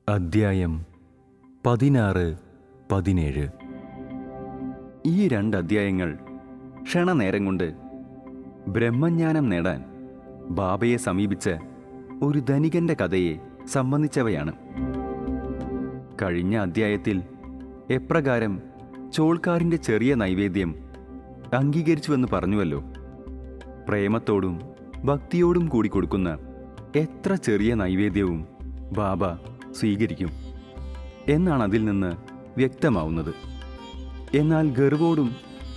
അദ്ധ്യായം 16, 17. ഈ 2 അധ്യായങ്ങൾ ക്ഷണനേരം കൊണ്ട് ബ്രഹ്മജ്ഞാനം നേടാൻ ബാബയെ സമീപിച്ച ഒരു ധനികന്റെ കഥയെ സംബന്ധിച്ചവയാണ്. കഴിഞ്ഞ അധ്യായത്തിൽ എപ്രകാരം ചോൾക്കാരിൻ്റെ ചെറിയ നൈവേദ്യം അംഗീകരിച്ചുവെന്ന് പറഞ്ഞുവല്ലോ. പ്രേമത്തോടും ഭക്തിയോടും കൂടി കൊടുക്കുന്ന എത്ര ചെറിയ നൈവേദ്യവും ബാബ സ്വീകരിക്കും എന്നാണ് അതിൽ നിന്ന് വ്യക്തമാവുന്നത്. എന്നാൽ ഗർവോടും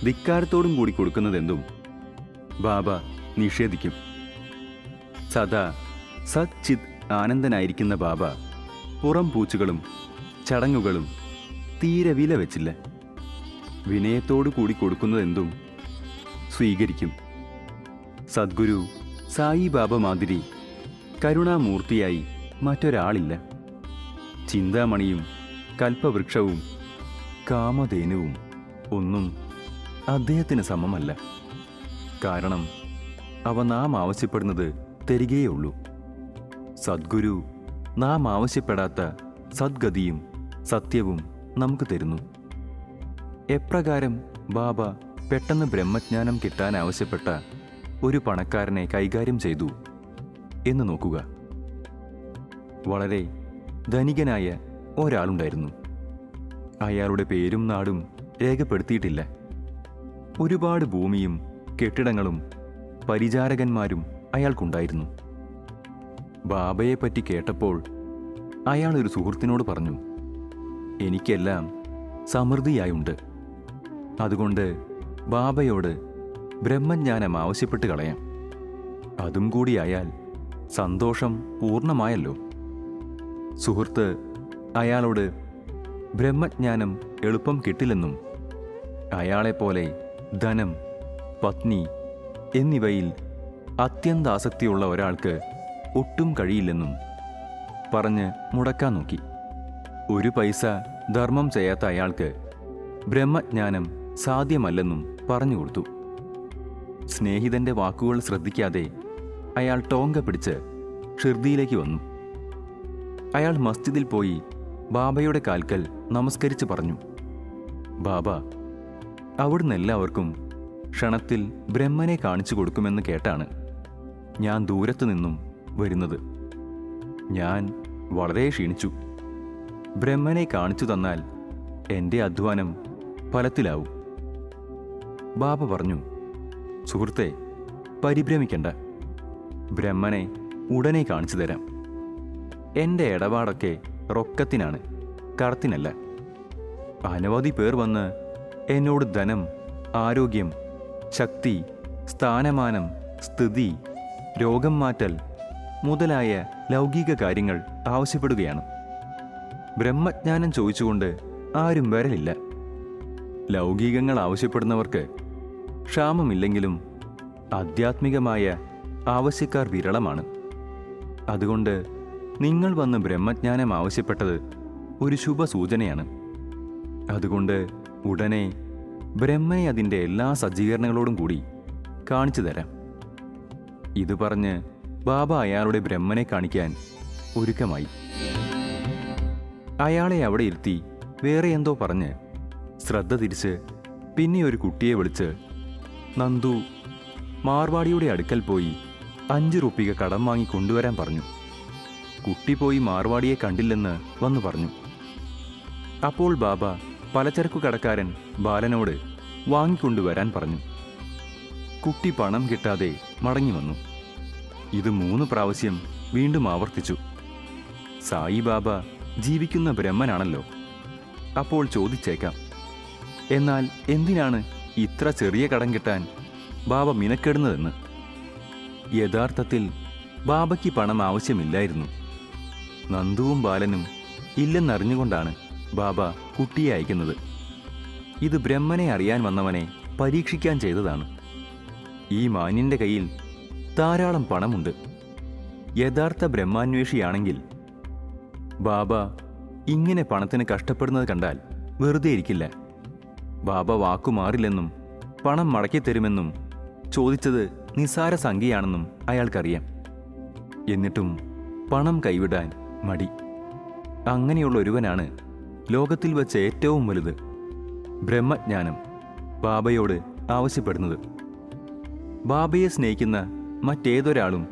ധിക്കാരത്തോടും കൂടി കൊടുക്കുന്നതെന്തും ബാബ നിഷേധിക്കും. സദാ സച്ചിത് ആനന്ദനായിരിക്കുന്ന ബാബ പുറം പൂച്ചുകളും ചടങ്ങുകളും തീരെ വില വെച്ചില്ല. വിനയത്തോടു കൂടി കൊടുക്കുന്നതെന്തും സ്വീകരിക്കും. സദ്ഗുരു സായി ബാബ മാതിരി കരുണാമൂർത്തിയായി മറ്റൊരാളില്ല. ചിന്താമണിയും കൽപ്പവൃക്ഷവും കാമധേനുവും ഒന്നും അദ്ദേഹത്തിന് സമമല്ല. കാരണം അവ നാം ആവശ്യപ്പെടുന്നത് തരികയുള്ളൂ. സദ്ഗുരു നാം ആവശ്യപ്പെടാത്ത സദ്ഗതിയും സത്യവും നമുക്ക് തരുന്നു. എപ്രകാരം ബാബ പെട്ടെന്ന് ബ്രഹ്മജ്ഞാനം കിട്ടാൻ ആവശ്യപ്പെട്ട ഒരു പണക്കാരനെ കൈകാര്യം ചെയ്തു എന്ന് നോക്കുക. വളരെ ധനികനായ ഒരാളുണ്ടായിരുന്നു. അയാളുടെ പേരും നാടും രേഖപ്പെടുത്തിയിട്ടില്ല. ഒരുപാട് ഭൂമിയും കെട്ടിടങ്ങളും പരിചാരകന്മാരും അയാൾക്കുണ്ടായിരുന്നു. ബാബയെപ്പറ്റി കേട്ടപ്പോൾ അയാൾ ഒരു സുഹൃത്തിനോട് പറഞ്ഞു, എനിക്കെല്ലാം സമൃദ്ധിയായുണ്ട്. അതുകൊണ്ട് ബാബയോട് ബ്രഹ്മജ്ഞാനം ആവശ്യപ്പെട്ട് കളയാം. അതും കൂടിയായാൽ സന്തോഷം പൂർണ്ണമായല്ലോ. സുഹൃത്ത് അയാളോട് ബ്രഹ്മജ്ഞാനം എളുപ്പം കിട്ടില്ലെന്നും അയാളെപ്പോലെ ധനം, പത്നി എന്നിവയിൽ അത്യന്താസക്തിയുള്ള ഒരാൾക്ക് ഒട്ടും കഴിയില്ലെന്നും പറഞ്ഞ് മുടക്കാൻ നോക്കി. ഒരു പൈസ ധർമ്മം ചെയ്യാത്ത അയാൾക്ക് ബ്രഹ്മജ്ഞാനം സാധ്യമല്ലെന്നും പറഞ്ഞുകൊടുത്തു. സ്നേഹിതന്റെ വാക്കുകൾ ശ്രദ്ധിക്കാതെ അയാൾ ടോങ്ക പിടിച്ച് ഷിർദിയിലേക്ക് വന്നു. അയാൾ മസ്ജിദിൽ പോയി ബാബയുടെ കാൽക്കൽ നമസ്കരിച്ച് പറഞ്ഞു, ബാബ, അവിടുന്ന് എല്ലാവർക്കും ക്ഷണത്തിൽ ബ്രഹ്മനെ കാണിച്ചു കൊടുക്കുമെന്ന് കേട്ടാണ് ഞാൻ ദൂരത്തു നിന്നും വരുന്നത്. ഞാൻ വളരെ ക്ഷീണിച്ചു. ബ്രഹ്മനെ കാണിച്ചു തന്നാൽ എൻ്റെ അധ്വാനം ഫലത്തിലാവും. ബാബ പറഞ്ഞു, സുഹൃത്തെ, പരിഭ്രമിക്കണ്ട. ബ്രഹ്മനെ ഉടനെ കാണിച്ചു തരാം. എൻ്റെ ഇടപാടൊക്കെ റൊക്കത്തിനാണ്, കടത്തിനല്ല. അനവധി പേർ വന്ന് എന്നോട് ധനം, ആരോഗ്യം, ശക്തി, സ്ഥാനമാനം, സ്ഥിതി, രോഗം മാറ്റൽ മുതലായ ലൗകിക കാര്യങ്ങൾ ആവശ്യപ്പെടുകയാണ്. ബ്രഹ്മജ്ഞാനം ചോദിച്ചുകൊണ്ട് ആരും വരലില്ല. ലൗകികങ്ങൾ ആവശ്യപ്പെടുന്നവർക്ക് ക്ഷാമമില്ലെങ്കിലും ആധ്യാത്മികമായ ആവശ്യക്കാർ വിരളമാണ്. അതുകൊണ്ട് നിങ്ങൾ വന്ന് ബ്രഹ്മജ്ഞാനം ആവശ്യപ്പെട്ടത് ഒരു ശുഭസൂചനയാണ്. അതുകൊണ്ട് ഉടനെ ബ്രഹ്മനെ അതിൻ്റെ എല്ലാ സജ്ജീകരണങ്ങളോടും കൂടി കാണിച്ചു തരാം. ഇത് പറഞ്ഞ് ബാബ അയാളുടെ ബ്രഹ്മനെ കാണിക്കാൻ ഒരുക്കമായി. അയാളെ അവിടെ ഇരുത്തി വേറെ എന്തോ പറഞ്ഞ് ശ്രദ്ധ തിരിച്ച് പിന്നെ ഒരു കുട്ടിയെ വിളിച്ച്, നന്ദു, മാർവാടിയുടെ അടുക്കൽ പോയി 5 റുപ്പിക കടം വാങ്ങി കൊണ്ടുവരാൻ പറഞ്ഞു. കുട്ടി പോയി മാർവാടിയെ കണ്ടില്ലെന്ന് വന്നു പറഞ്ഞു. അപ്പോൾ ബാബ പലചരക്കു കടക്കാരൻ ബാലനോട് വാങ്ങിക്കൊണ്ടുവരാൻ പറഞ്ഞു. കുട്ടി പണം കിട്ടാതെ മടങ്ങി വന്നു. ഇത് 3 പ്രാവശ്യം വീണ്ടും ആവർത്തിച്ചു. സായി ബാബ ജീവിക്കുന്ന ബ്രഹ്മനാണല്ലോ. അപ്പോൾ ചോദിച്ചേക്കാം, എന്നാൽ എന്തിനാണ് ഇത്ര ചെറിയ കടം കിട്ടാൻ ബാബ മിനക്കെടുന്നതെന്ന്? യഥാർത്ഥത്തിൽ ബാബയ്ക്ക് പണം ആവശ്യമില്ലായിരുന്നു. നന്ദുവും ബാലനും ഇല്ലെന്നറിഞ്ഞുകൊണ്ടാണ് ബാബ കുട്ടിയെ അയക്കുന്നത്. ഇത് ബ്രഹ്മനെ അറിയാൻ വന്നവനെ പരീക്ഷിക്കാൻ ചെയ്തതാണ്. ഈ മാന്യന്റെ കയ്യിൽ ധാരാളം പണമുണ്ട്. യഥാർത്ഥ ബ്രഹ്മാന്വേഷിയാണെങ്കിൽ ബാബ ഇങ്ങനെ പണത്തിന് കഷ്ടപ്പെടുന്നത് കണ്ടാൽ വെറുതെ ഇരിക്കില്ല. ബാബ വാക്കുമാറില്ലെന്നും പണം മടക്കിത്തരുമെന്നും ചോദിച്ചത് നിസ്സാര സംഖ്യയാണെന്നും അയാൾക്കറിയാം. എന്നിട്ടും പണം കൈവിടാൻ മടി. അങ്ങനെയുള്ള ഒരുവനാണ് ലോകത്തിൽ വച്ച് ഏറ്റവും വലുത്. ബ്രഹ്മജ്ഞാനം ബാബയോട് ആവശ്യപ്പെടുന്നത്. ബാബയെ സ്നേഹിക്കുന്ന മറ്റേതൊരാളും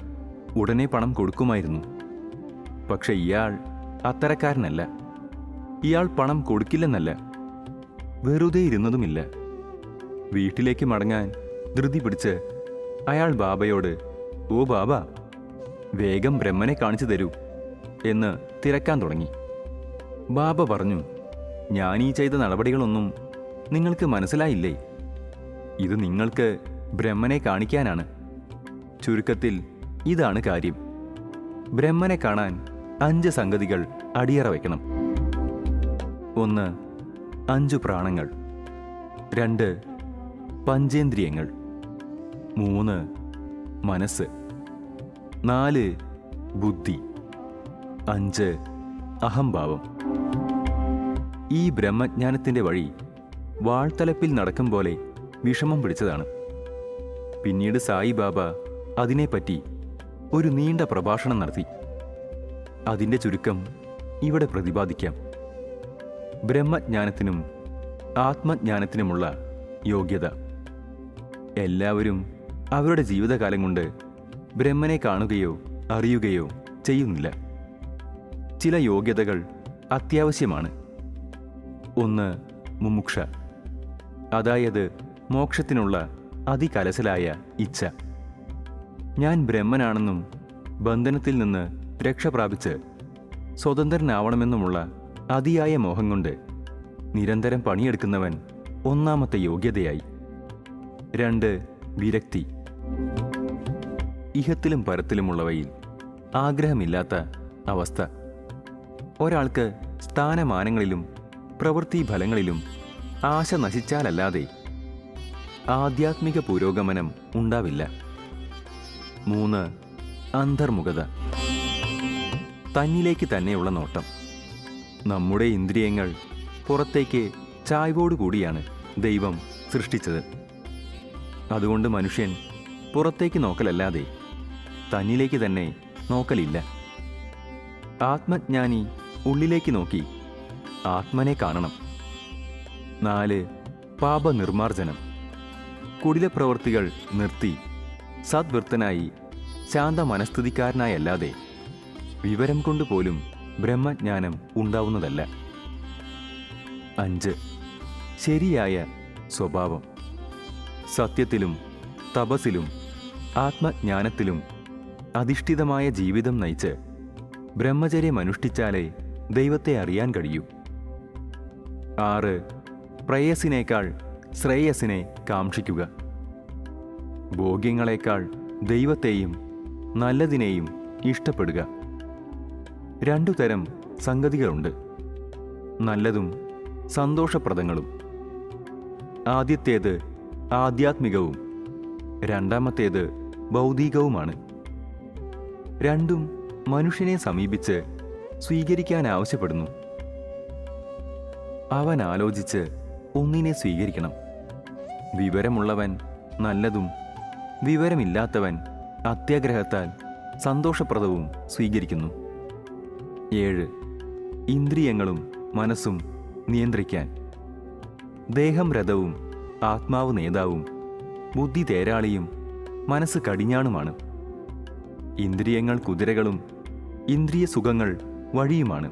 ഉടനെ പണം കൊടുക്കുമായിരുന്നു. പക്ഷെ ഇയാൾ അത്തരക്കാരനല്ല. ഇയാൾ പണം കൊടുക്കില്ലെന്നല്ല, വെറുതെ ഇരുന്നതുമില്ല. വീട്ടിലേക്ക് മടങ്ങാൻ ധൃതി പിടിച്ച് അയാൾ ബാബയോട്, "ഓ ബാബ, വേഗം ബ്രഹ്മനെ കാണിച്ചു തരൂ" എന്ന് തിരക്കാൻ തുടങ്ങി. ബാബ പറഞ്ഞു, "ഞാൻ ഈ ചെയ്ത നടപടികളൊന്നും നിങ്ങൾക്ക് മനസ്സിലായില്ലേ? ഇത് നിങ്ങൾക്ക് ബ്രഹ്മനെ കാണിക്കാനാണ്. ചുരുക്കത്തിൽ ഇതാണ് കാര്യം. ബ്രഹ്മനെ കാണാൻ 5 സംഗതികൾ അടിയറ വയ്ക്കണം. 1. 5 പ്രാണങ്ങൾ. 2. പഞ്ചേന്ദ്രിയങ്ങൾ. 3. മനസ്സ്. 4. ബുദ്ധി. 5. അഹംഭാവം. ഈ ബ്രഹ്മജ്ഞാനത്തിൻ്റെ വഴി വാൾത്തലപ്പിൽ നടക്കും പോലെ വിഷമം പിടിച്ചതാണ്. പിന്നീട് സായിബാബ അതിനെപ്പറ്റി ഒരു നീണ്ട പ്രഭാഷണം നടത്തി. അതിൻ്റെ ചുരുക്കം ഇവിടെ പ്രതിപാദിക്കാം. ബ്രഹ്മജ്ഞാനത്തിനും ആത്മജ്ഞാനത്തിനുമുള്ള യോഗ്യത. എല്ലാവരും അവരുടെ ജീവിതകാലം കൊണ്ട് ബ്രഹ്മനെ കാണുകയോ അറിയുകയോ ചെയ്യുന്നില്ല. ചില യോഗ്യതകൾ അത്യാവശ്യമാണ്. 1. മുമുക്ഷ, അതായത് മോക്ഷത്തിനുള്ള അതികലശലായ ഇച്ഛ. ഞാൻ ബ്രഹ്മനാണെന്നും ബന്ധനത്തിൽ നിന്ന് രക്ഷ പ്രാപിച്ച് സ്വതന്ത്രനാവണമെന്നുമുള്ള അതിയായ മോഹം കൊണ്ട് നിരന്തരം പണിയെടുക്കുന്നവൻ ഒന്നാമത്തെ യോഗ്യതയായി. 2. വിരക്തി, ഇഹത്തിലും പരത്തിലുമുള്ളവയിൽ ആഗ്രഹമില്ലാത്ത അവസ്ഥ. ഒരാൾക്ക് സ്ഥാനമാനങ്ങളിലും പ്രവൃത്തി ഫലങ്ങളിലും ആശ നശിച്ചാലല്ലാതെ ആധ്യാത്മിക പുരോഗമനം ഉണ്ടാവില്ല. 3. അന്തർമുഖത, തന്നിലേക്ക് തന്നെയുള്ള നോട്ടം. നമ്മുടെ ഇന്ദ്രിയങ്ങൾ പുറത്തേക്ക് ചായ്വോടുകൂടിയാണ് ദൈവം സൃഷ്ടിച്ചത്. അതുകൊണ്ട് മനുഷ്യൻ പുറത്തേക്ക് നോക്കലല്ലാതെ തന്നിലേക്ക് തന്നെ നോക്കലില്ല. ആത്മജ്ഞാനി ഉള്ളിലേക്ക് നോക്കി ആത്മനെ കാണണം. 4. പാപനിർമാർജനം, കുടിലപ്രവൃത്തികൾ നിർത്തി സദ്വൃത്തനായി ശാന്ത മനസ്ഥിതിക്കാരനായല്ലാതെ വിവരം കൊണ്ടുപോലും ബ്രഹ്മജ്ഞാനം ഉണ്ടാവുന്നതല്ല. 5. ശരിയായ സ്വഭാവം, സത്യത്തിലും തപസ്സിലും ആത്മജ്ഞാനത്തിലും അധിഷ്ഠിതമായ ജീവിതം നയിച്ച് ബ്രഹ്മചര്യമനുഷ്ഠിച്ചാലേ ദൈവത്തെ അറിയാൻ കഴിയൂ. 6. പ്രേയസിനേക്കാൾ ശ്രേയസിനെ കാക്ഷിക്കുക. ഭോഗ്യങ്ങളെക്കാൾ ദൈവത്തെയും നല്ലതിനെയും ഇഷ്ടപ്പെടുക. 2 തരം സംഗതികളുണ്ട്, നല്ലതും സന്തോഷപ്രദങ്ങളും. ആദ്യത്തേത് ആധ്യാത്മികവും രണ്ടാമത്തേത് ഭൗതികവുമാണ്. രണ്ടും മനുഷ്യനെ സമീപിച്ച് സ്വീകരിക്കാൻ ആവശ്യപ്പെടുന്നു. അവൻ ആലോചിച്ച് ഒന്നിനെ സ്വീകരിക്കണം. വിവരമുള്ളവൻ നല്ലതും വിവരമില്ലാത്തവൻ അത്യാഗ്രഹത്താൽ സന്തോഷപ്രദവും സ്വീകരിക്കുന്നു. 7. ഇന്ദ്രിയങ്ങളും മനസ്സും നിയന്ത്രിക്കാൻ. ദേഹം രഥവും ആത്മാവ് നേതാവും ബുദ്ധി തേരാളിയും മനസ്സ് കടിഞ്ഞാണുമാണ്. ഇന്ദ്രിയങ്ങൾ കുതിരകളും ഇന്ദ്രിയ സുഖങ്ങൾ വഴിയുമാണ്.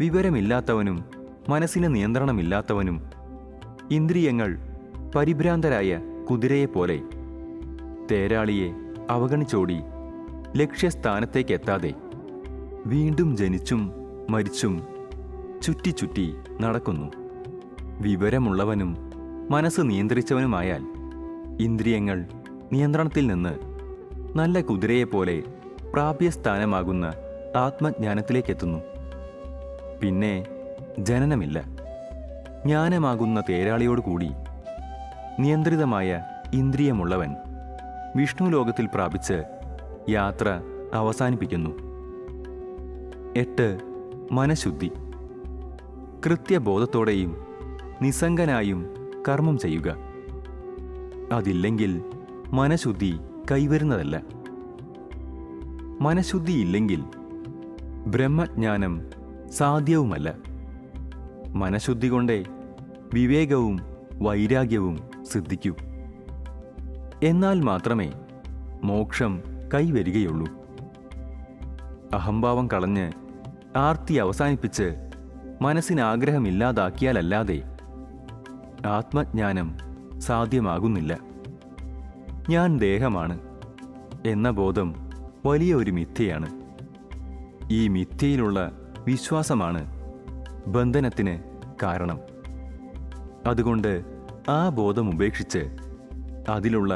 വിവരമില്ലാത്തവനും മനസ്സിന് നിയന്ത്രണമില്ലാത്തവനും ഇന്ദ്രിയങ്ങൾ പരിഭ്രാന്തരായ കുതിരയെപ്പോലെ തേരാളിയെ അവഗണിച്ചോടി ലക്ഷ്യസ്ഥാനത്തേക്കെത്താതെ വീണ്ടും ജനിച്ചും മരിച്ചും ചുറ്റി ചുറ്റി നടക്കുന്നു. വിവരമുള്ളവനും മനസ്സ് നിയന്ത്രിച്ചവനുമായാൽ ഇന്ദ്രിയങ്ങൾ നിയന്ത്രണത്തിൽ നിന്ന് നല്ല കുതിരയെപ്പോലെ പ്രാപ്യസ്ഥാനമാകുന്ന ആത്മജ്ഞാനത്തിലേക്കെത്തുന്നു. പിന്നെ ജനനമില്ല. ജ്ഞാനമാകുന്ന തേരാളിയോടുകൂടി നിയന്ത്രിതമായ ഇന്ദ്രിയമുള്ളവൻ വിഷ്ണു ലോകത്തിൽ പ്രാപിച്ച് യാത്ര അവസാനിപ്പിക്കുന്നു. 8. മനഃശുദ്ധി, കൃത്യബോധത്തോടെയും നിസ്സംഗനായും കർമ്മം ചെയ്യുക. അതില്ലെങ്കിൽ മനഃശുദ്ധി കൈവരുന്നതല്ല. മനഃശുദ്ധിയില്ലെങ്കിൽ ബ്രഹ്മജ്ഞാനം സാധ്യവുമല്ല. മനഃശുദ്ധി കൊണ്ടേ വിവേകവും വൈരാഗ്യവും സിദ്ധിക്കൂ. എന്നാൽ മാത്രമേ മോക്ഷം കൈവരികയുള്ളൂ. അഹംഭാവം കളഞ്ഞ് ആർത്തി അവസാനിപ്പിച്ച് മനസ്സിനാഗ്രഹമില്ലാതാക്കിയാലല്ലാതെ ആത്മജ്ഞാനം സാധ്യമാകുന്നില്ല. ഞാൻ ദേഹമാണ് എന്ന ബോധം വലിയ ഒരു മിഥ്യയാണ്. ഈ മിഥ്യയിലുള്ള വിശ്വാസമാണ് ബന്ധനത്തിന് കാരണം. അതുകൊണ്ട് ആ ബോധം ഉപേക്ഷിച്ച് അതിലുള്ള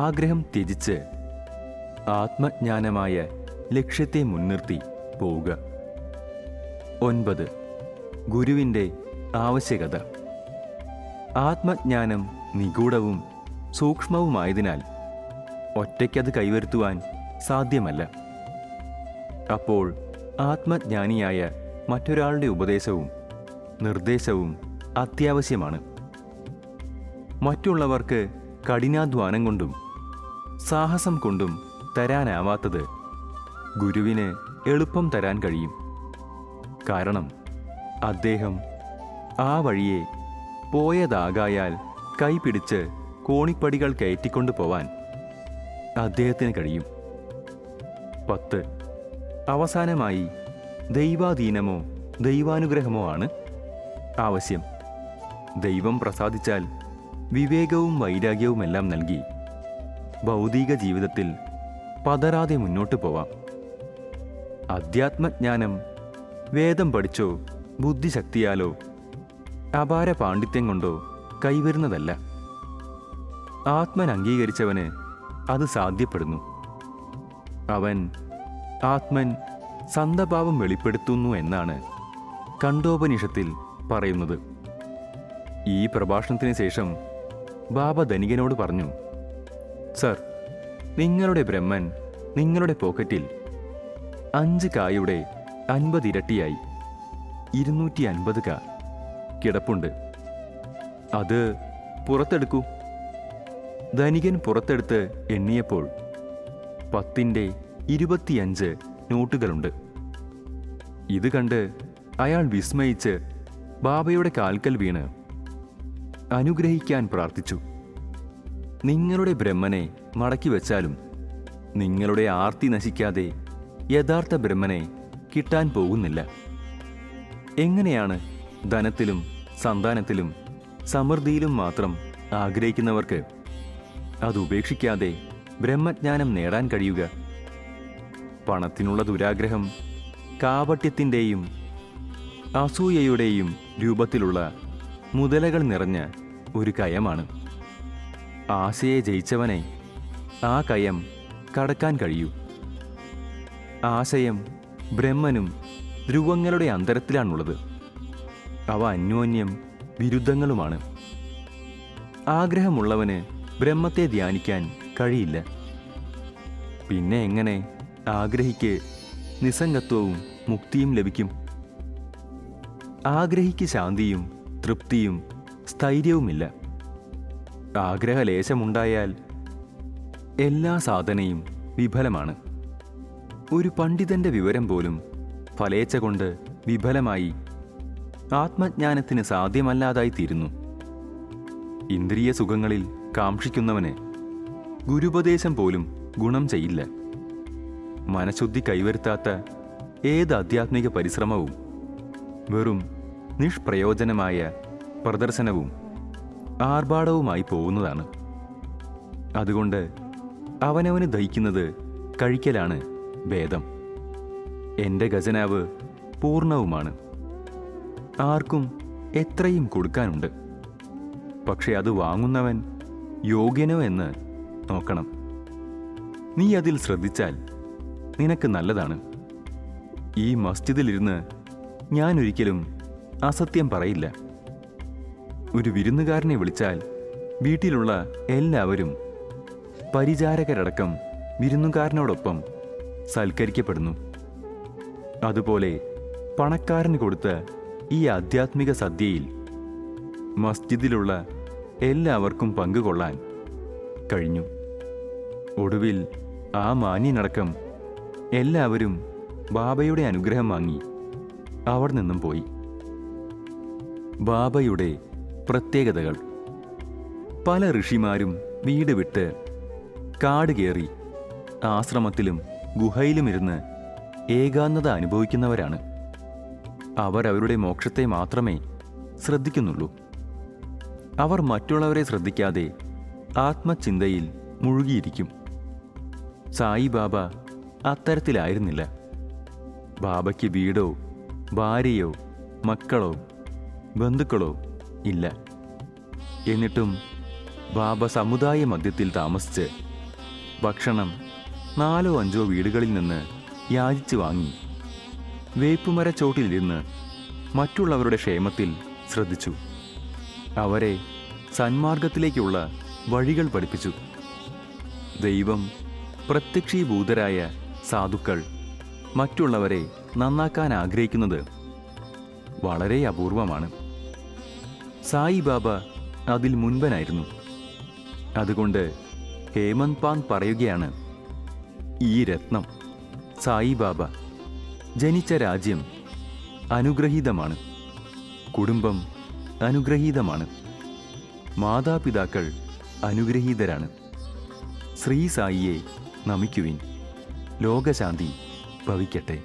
ആഗ്രഹം ത്യജിച്ച് ആത്മജ്ഞാനമായ ലക്ഷ്യത്തെ മുൻനിർത്തി പോവുക. 9. ഗുരുവിൻ്റെ ആവശ്യകത. ആത്മജ്ഞാനം നിഗൂഢവും സൂക്ഷ്മവുമായതിനാൽ ഒറ്റയ്ക്കത് കൈവരുത്തുവാൻ സാധ്യമല്ല. അപ്പോൾ ആത്മജ്ഞാനിയായ മറ്റൊരാളുടെ ഉപദേശവും നിർദ്ദേശവും അത്യാവശ്യമാണ്. മറ്റുള്ളവർക്ക് കഠിനാധ്വാനം കൊണ്ടും സാഹസം കൊണ്ടും തരാനാവാത്തത് ഗുരുവിന് എളുപ്പം തരാൻ കഴിയും. കാരണം അദ്ദേഹം ആ വഴിയെ പോയതാകായാൽ കൈപിടിച്ച് കോണിപ്പടികൾ കയറ്റിക്കൊണ്ടു പോവാൻ അദ്ദേഹത്തിന് കഴിയും. 10. അവസാനമായി ദൈവാധീനമോ ദൈവാനുഗ്രഹമോ ആണ് ആവശ്യം. ദൈവം പ്രസാദിച്ചാൽ വിവേകവും വൈരാഗ്യവുമെല്ലാം നൽകി ഭൗതിക ജീവിതത്തിൽ പതറാതെ മുന്നോട്ട് പോവാം. അധ്യാത്മജ്ഞാനം വേദം പഠിച്ചോ ബുദ്ധിശക്തിയാലോ അപാര പാണ്ഡിത്യം കൊണ്ടോ കൈവരുന്നതല്ല. ആത്മൻ അംഗീകരിച്ചവന് അത് സാധ്യപ്പെടുന്നു. അവൻ ആത്മൻ സന്തഭാവം വെളിപ്പെടുത്തുന്നു എന്നാണ് കണ്ഠോപനിഷത്തിൽ പറയുന്നത്. ഈ പ്രഭാഷണത്തിന് ശേഷം ബാബ ധനികനോട് പറഞ്ഞു, സർ, നിങ്ങളുടെ ബ്രഹ്മൻ നിങ്ങളുടെ പോക്കറ്റിൽ 5 കായുടെ 50 ഇരട്ടിയായി 250 കാ കിടപ്പുണ്ട്. അത് പുറത്തെടുക്കൂ. ധനികൻ പുറത്തെടുത്ത് എണ്ണിയപ്പോൾ 10ന്റെ 25 നോട്ടുകളുണ്ട്. ഇത് കണ്ട് അയാൾ വിസ്മയിച്ച് ബാബയുടെ കാൽക്കൽ വീണ് അനുഗ്രഹിക്കാൻ പ്രാർത്ഥിച്ചു. നിങ്ങളുടെ ബ്രഹ്മനെ മടക്കി വച്ചാലും നിങ്ങളുടെ ആർത്തി നശിക്കാതെ യഥാർത്ഥ ബ്രഹ്മനെ കിട്ടാൻ പോകുന്നില്ല. എങ്ങനെയാണ് ധനത്തിലും സന്താനത്തിലും സമൃദ്ധിയിലും മാത്രം ആഗ്രഹിക്കുന്നവർക്ക് അത് ഉപേക്ഷിക്കാതെ ബ്രഹ്മജ്ഞാനം നേടാൻ കഴിയുക? പണത്തിനുള്ള ദുരാഗ്രഹം കാപട്യത്തിൻ്റെയും അസൂയയുടെയും രൂപത്തിലുള്ള മുതലകൾ നിറഞ്ഞ ഒരു കയമാണ്. ആശയെ ജയിച്ചവനെ ആ കയം കടക്കാൻ കഴിയൂ. ആശയം ബ്രഹ്മനും ധ്രുവങ്ങളുടെ അന്തരത്തിലാണുള്ളത്. അവ അന്യോന്യം വിരുദ്ധങ്ങളുമാണ്. ആഗ്രഹമുള്ളവന് ബ്രഹ്മത്തെ ധ്യാനിക്കാൻ കഴിയില്ല. പിന്നെ എങ്ങനെ ആഗ്രഹിക്ക് നിസ്സംഗത്വവും മുക്തിയും ലഭിക്കും? ആഗ്രഹിക്ക് ശാന്തിയും തൃപ്തിയും സ്ഥൈര്യവുമില്ല. ആഗ്രഹലേശമുണ്ടായാൽ എല്ലാ സാധനയും വിഫലമാണ്. ഒരു പണ്ഡിതന്റെ വിവരം പോലും ഫലേച്ഛ കൊണ്ട് വിഫലമായി ആത്മജ്ഞാനത്തിന് സാധ്യമല്ലാതായി തീരുന്നു. ഇന്ദ്രിയ സുഖങ്ങളിൽ കാക്ഷിക്കുന്നവന് ഗുരുപദേശം പോലും ഗുണം ചെയ്യില്ല. മനഃശുദ്ധി കൈവരുത്താത്ത ഏത് ആധ്യാത്മിക പരിശ്രമവും വെറും നിഷ്പ്രയോജനമായ പ്രദർശനവും ആർഭാടവുമായി പോകുന്നതാണ്. അതുകൊണ്ട് അവനവന് ദഹിക്കുന്നത് കഴിക്കലാണ് ഭേദം. എൻ്റെ ഖജനാവ് പൂർണ്ണവുമാണ്. ആർക്കും എത്രയും കൊടുക്കാനുണ്ട്. പക്ഷെ അത് വാങ്ങുന്നവൻ യോഗ്യനോ എന്ന് നോക്കണം. നീ അതിൽ ശ്രദ്ധിച്ചാൽ നിനക്ക് നല്ലതാണ്. ഈ മസ്ജിദിലിരുന്ന് ഞാനൊരിക്കലും അസത്യം പറയില്ല. ഒരു വിരുന്നുകാരനെ വിളിച്ചാൽ വീട്ടിലുള്ള എല്ലാവരും പരിചാരകരടക്കം വിരുന്നുകാരനോടൊപ്പം സൽക്കരിക്കപ്പെടുന്നു. അതുപോലെ പണക്കാരന് കൊടുത്ത ഈ ആധ്യാത്മിക സദ്യയിൽ മസ്ജിദിലുള്ള എല്ലാവർക്കും പങ്കുകൊള്ളാൻ കഴിഞ്ഞു. ഒടുവിൽ ആ മാന്യനടക്കം എല്ലാവരും ബാബയുടെ അനുഗ്രഹം വാങ്ങി അവിടെ നിന്നും പോയി. ബാബയുടെ പ്രത്യേകതകൾ. പല ഋഷിമാരും വീട് വിട്ട് കാട് കയറി ആശ്രമത്തിലും ഗുഹയിലുമിരുന്ന് ഏകാന്തത അനുഭവിക്കുന്നവരാണ്. അവർ അവരുടെ മോക്ഷത്തെ മാത്രമേ ശ്രദ്ധിക്കുന്നുള്ളൂ. അവർ മറ്റുള്ളവരെ ശ്രദ്ധിക്കാതെ ആത്മചിന്തയിൽ മുഴുകിയിരിക്കും. സായിബാബ അത്തരത്തിലായിരുന്നില്ല. ബാബയ്ക്ക് വീടോ ഭാര്യയോ മക്കളോ ബന്ധുക്കളോ ഇല്ല. എന്നിട്ടും ബാബ സമുദായ മധ്യത്തിൽ താമസിച്ച് ഭക്ഷണം 4-5 വീടുകളിൽ നിന്ന് യാചിച്ചു വാങ്ങി വേപ്പുമരച്ചോട്ടിലിരുന്ന് മറ്റുള്ളവരുടെ ക്ഷേമത്തിൽ ശ്രദ്ധിച്ചു. അവരെ സന്മാർഗത്തിലേക്കുള്ള വഴികൾ പഠിപ്പിച്ചു. ദൈവം പ്രത്യക്ഷീഭൂതരായ സാധുക്കൾ മറ്റുള്ളവരെ നന്നാക്കാൻ ആഗ്രഹിക്കുന്നത് വളരെ അപൂർവമാണ്. സായിബാബ അതിൽ മുൻപനായിരുന്നു. അതുകൊണ്ട് ഹേമന്ത് പാന്ത് പറയുകയാണ്, ഈ രത്നം സായിബാബ ജനിച്ച രാജ്യം അനുഗ്രഹീതമാണ്, കുടുംബം അനുഗ്രഹീതമാണ്, മാതാപിതാക്കൾ അനുഗ്രഹീതരാണ്. ശ്രീ സായിയെ നമിക്കുവിൻ. ലോകശാന്തി ഭവിക്കട്ടെ.